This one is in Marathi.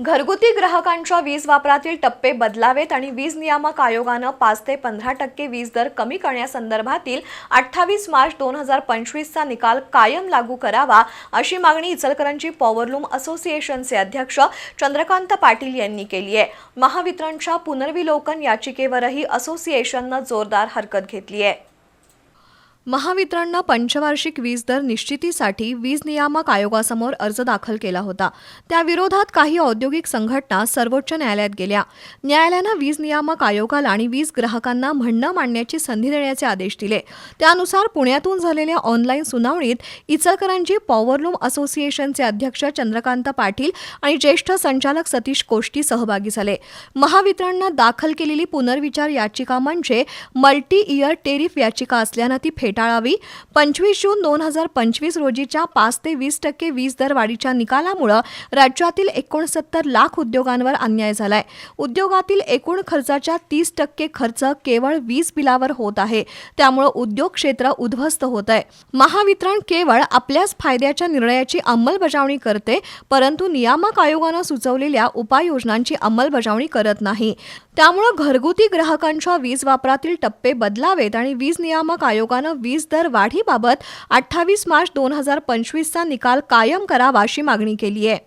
घरगुती ग्राहकांच्या वीज वापरातील टप्पे बदलावेत आणि वीज नियामक आयोगानं 5 ते 15% वीज दर कमी करण्यासंदर्भातील 28 मार्च 2025 चा निकाल कायम लागू करावा अशी मागणी इचलकरंजी पॉवरलूम असोसिएशनचे अध्यक्ष चंद्रकांत पाटील यांनी केली आहे। महावितरणच्या पुनर्विलोकन याचिकेवरही असोसिएशननं जोरदार हरकत घेतली आहे। महावितरणनं पंचवार्षिक वीज दर निश्चितीसाठी वीज नियामक आयोगासमोर अर्ज दाखल केला होता। त्या विरोधात काही औद्योगिक संघटना सर्वोच्च न्यायालयात गेल्या। न्यायालयानं वीज नियामक आयोगाला आणि वीज ग्राहकांना म्हणणं मांडण्याची संधी देण्याचे आदेश दिले। त्यानुसार पुण्यातून झालेल्या ऑनलाईन सुनावणीत इचलकरंजी पॉवरलूम असोसिएशनचे अध्यक्ष चंद्रकांत पाटील आणि ज्येष्ठ संचालक सतीश कोष्टी सहभागी झाले। महावितरणनं दाखल केलेली पुनर्विचार याचिका म्हणजे मल्टी इयर टेरिफ याचिका असल्यानं ती फेटाळावी। 25 जून 2025 रोजीच्या 5 ते 20% वीज दर वाढीच्या निकालामुळे राज्यातील 69 लाख उद्योगांवर अन्याय झालाय। उद्योगातील एकूण खर्चाच्या 30% खर्च केवळ वीज बिलावर होत आहे, त्यामुळे उद्योग क्षेत्र उद्ध्वस्त होत आहे। महावितरण केवळ आपल्याच फायद्याच्या निर्णयाची अंमलबजावणी करते, परंतु नियामक आयोगानं सुचवलेल्या उपाययोजनांची अंमलबजावणी करत नाही। त्यामुळे घरगुती ग्राहकांच्या वीज वापरातील टप्पे बदलावेत आणि वीज नियामक आयोगानं वीज दर वाढीबाबत 28 मार्च 2025 चा निकाल कायम करावा अशी मागणी केली आहे।